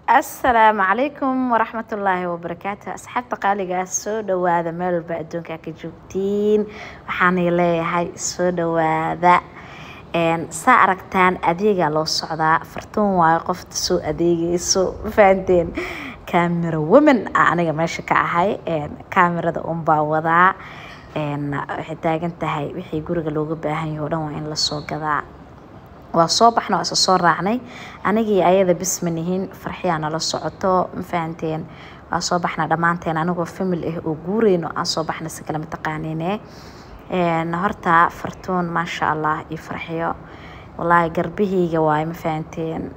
السلام عليكم ورحمة الله وبركاته. أصحاب تقاليق سودا وهذا مال بعدون كجوتين وحاني لي هاي سودا وهذا سأركتان أديجا لو صعدا فرتون واقفت سو أديجي سو فانتين كاميرا ومن أنا ماشي كهاي كاميرا ده باوضع حتى كنت هاي وحي جورج لوجو بهاي هو وين للسوق ذا وصوبحنا وأساسور رعني أنا جي أيضا بس منهين فرحيانا للصعوتو مفانتين وصوبحنا دمانتين أنا جو فيلم إيه وجورين وصوبحنا سكلام تقانينه نهارتا فرتون ما شاء الله يفرحيو والله قربيه جواي مفانتين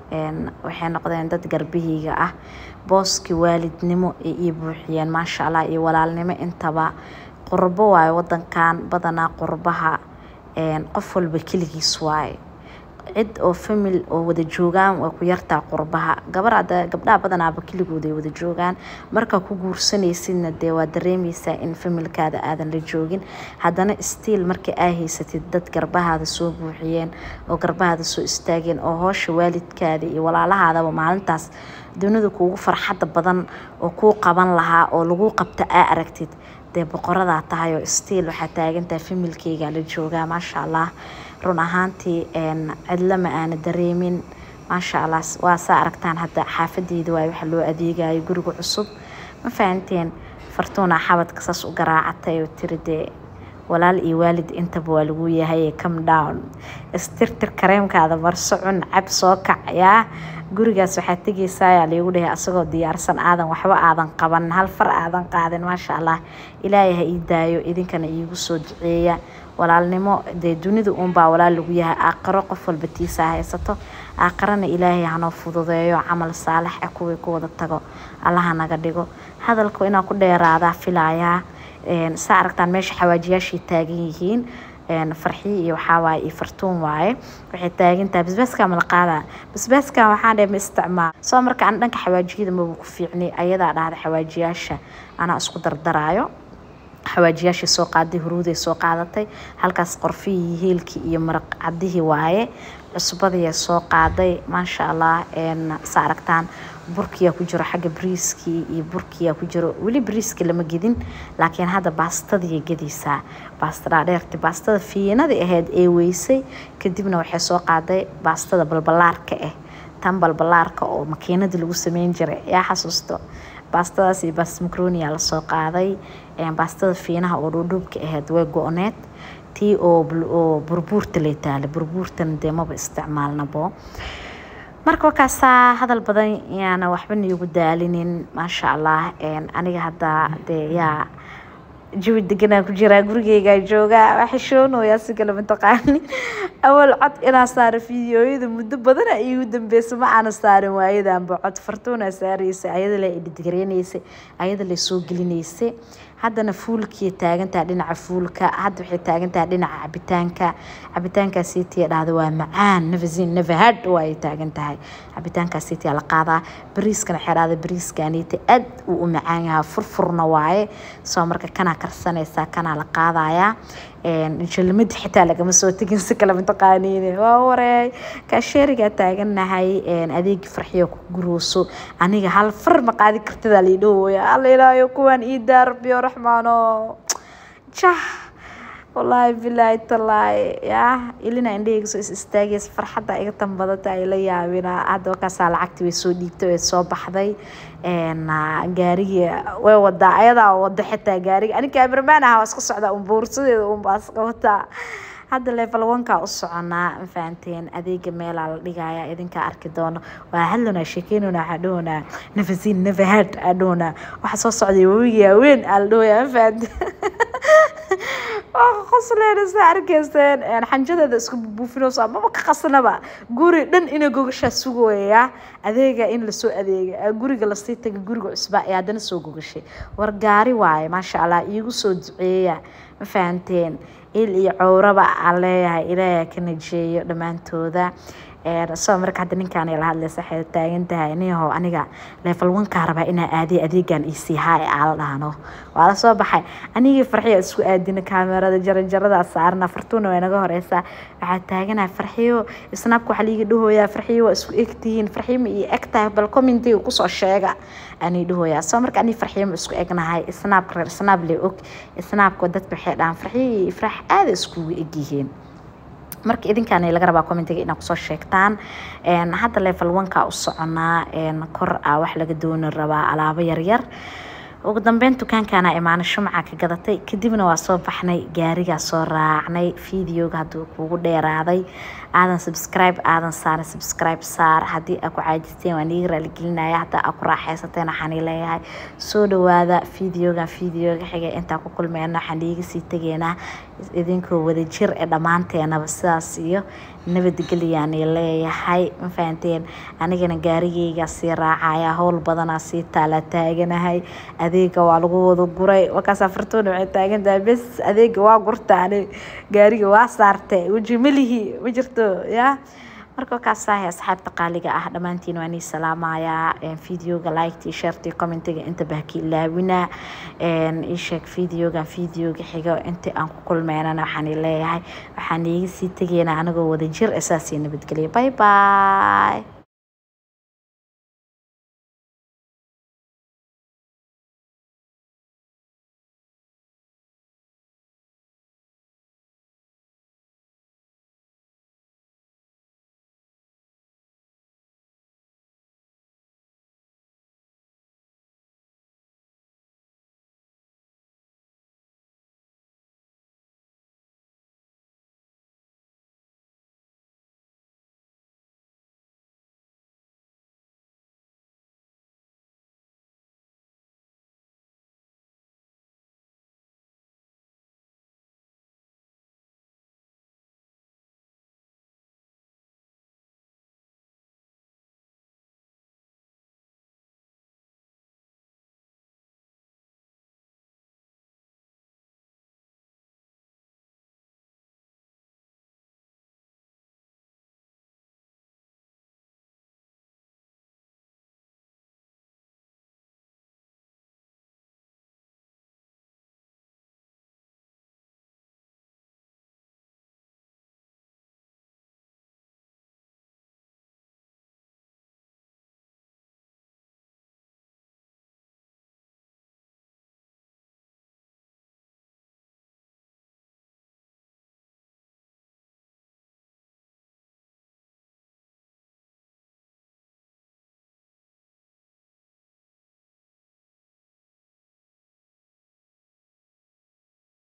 وحين قدين دد قربيه بوسكي والد نمو يبوحيان ما شاء الله يولال نمو انتبا قربو واي ودن كان بدنا قربها قفل بكلجي سواي cid oo family oo wada joogan waa ku yartaa qurbaha gabdhaha badanaaba kaligood ay wada joogan marka ku guursanaysidna dee waa dareemaysaa in familkaada aadan la joogin haddana still markii ay haysatid dad garbahaada soo buuxiyeen oo garbahaada soo istaageen oo hoosha waalidkaada iyo walaalahaadaba maalintaas dunida kuugu farxadda badan oo kuu qaban lahaa oo lagu qabta aa aragtid dee boqoradaa tahay oo still waxaa taagantaa familkeyga la joogaa maasha allah run ahaantii cidla ma aana dareemin maasha allah waa saa aragtaan hadda xaafadeyda waay waxa loo adeegayo guriga cusub ma fahanteen fartuuna xabadka saas u garaacatay oo tiri dee walaal iyo waalid intaba waa lagu yahay come down istirtir kareemkaada marso cun cab soo kacyaa gurigaas waxaa tegaysaa ayaa lagu dhahay asagoo diyaarsan aadan waxba aadan qaban hal far aadan qaadin maasha allah ilaahay ha ii daayo idinkana iigu soo duceeya walaalnimo dee dunida baa walaal lagu yahay aakhiro qof walba tiisa haysato aakhirana ilaahay hanoo fududeeyo camal saalax ah kuwii ku wada tago allaha naga dhigo hadalku inaan ku dheeraadaa filayaa saa aragtaan meesha xawaajiyaashii taagan yihiin farxii iyo waxaa waaye iyo fartuun waaye waxay taagantahay basbaaska ma la qaadaa basbaaska waxaan dheema isticmaal soo marka aan dhanka xawaajiyada maba ku fiicnay ayadaa dhahda xawaajiyaasha anaa isku dardaraayo xawaajiyaashii soo qaaday huruuday soo qaadatay halkaas qorfihii heelkii iyo maraq cadihii waaye cusbadii soo qaaday maasha allah saa aragtaan burkiya ku jiro xagga briiskii iyo burkiya ku jiro weli briiski lama gedin laakiin hadda baastadii gedaysaa baastada dheerti baastada fiinada ahayd ee weysay kadibna waxay soo qaaday baastada balbalaarka tan balbalaarka oo makiinada lagu sameyn jiray yaa xasuusto baastadaas iyo baasta macaroni la soo qaaday baastada fiinaha oo dhuudhuubka ahayd way go'oneed tii oo burbuurta leetaale burbuurtan dee maba isticmaalnabo marka wakaasaa hadal badan yaana waxba niigu daalinin maasha allah aniga hadda dee yaa jawi deganaa ku jiraa gurigeygaa joogaa waxishoonoyaa si kale mataqaani awal cod inaa saaro fiidiyooyada muddo badana iigu dambeysa ma aana saarin waayadanba cod fartuuna saaraysa ayada la editgareynaysa ayada la soo gelinaysay haddana fuulkii taagantaa dhinaca fuulka hadda waxay taagantaa dhinaca cabitaankaasiitiya dhahda waa macaan nafasiin nafahad waay taagan tahay cabitaankaasiitiya la qaadaa bariiskana xeraada bariiskaaniita aad uu u macaan yahaa furfurna waaye soo marka kanaa karsanaysaa kanaa la qaadayaa jalmad xitaa lagama soo tegin si kale mataqaaniin waa wareey kaasheerigaa taaganahay adeegi farxiyo ku gurooso aniga hal far ma qaadi kartida la idhooya alla ilaayo kuwan ii daarbiyo raxmaano jah wallahi billahi tallahi ya ilina indhayga soo istaagaysa farxadda iga tambadata ay la yaabina hadda wakaasa lacagtii way soo dhiibtay way soo baxday gaariga way wada ayadaa wada xitaa gaariga aniga cameraman ah iska socda boorsadeeda baas qabata hadda level 1 ka u soconaa faanteen adeega meel la dhigaya idinka arki doono waa hadlana sheekeynuna hadhoona nafasiin nafahad adhoona waxa soo socday wabiga weyn aldooya faanteen qosleena saarkeysteen xanjadeeda isku buufinayso ama ka qasnaba guri dhan ina gogasha sugooya adeega in la soo adeega guriga la sii tagay guriga cusba ee hadana soo gogashay war gaari waaye ma sha Allah iigu soo duceeya ma fahanteen il iyo cawraba aan leeyahay ilaahay ka najeeyo dhamaantooda soo marka hadda ninkaan la hadlaysa waxay taagan tahay inuu aniga level 1 ka raba inaa aadi adeegan isi hay aal dhahno waa la soo baxay aniga farxiyo isku aadina kaamirada jarjarada saarna fartuuna way naga horeysa waxa taagana farxiyo snapku waxa liiga dhahooya farxiyo isku egtiin farxiyo ma ii egtahay bal commenti ku soo sheega ani dhahooya soo marka ani farxiyo isku egnahay snap le og snapku dad waxay dhaan farxiyo ifrax aad isku egyihiin marka idinkaan laga rabaa commentiga inaad kusoo sheegtaan hadda level 1 ka u soconaa kor wax laga dooni rabaa alaabo yar yar ugu dambeyn dukaankaana imaan shumaca ka gadatay kadibna waa soo baxnay gaariga soo raacnay fiidiyoga haduu kugu dheeraaday aadan subscribe saar hadii aad ku caajisteen waan iga raali gelinaya hatta aad ku raaxaysateen waxaan leeyahay soo dhawaada fiidiyoga xiga inta ku kulmeena waxaan iga sii tageena idinkoo wada jir ee dhamaanteenaba sidaas iyo nabadgeliyaan leeyahay ma fahanteen anigana gaarigeyga sii raacaya hawl badan sii taala taaganahay adeega waa lagu wada guray wakaas fartoon waxay taagan tahay bas adeega waa gurtaane gaariga waa saartay wajimalihi wajirto ya marka ka saahay asxaabta qaaliga dhamaantiin waan salaamaya fiidiyoga like share commentiga inta bahki laawina sheeg fiidiyoga xiga inta aan ku kulmeynana waxaan leeyahay waxaan iga sii tageena anagoo wada jir asaasi nabadgelyo bye bye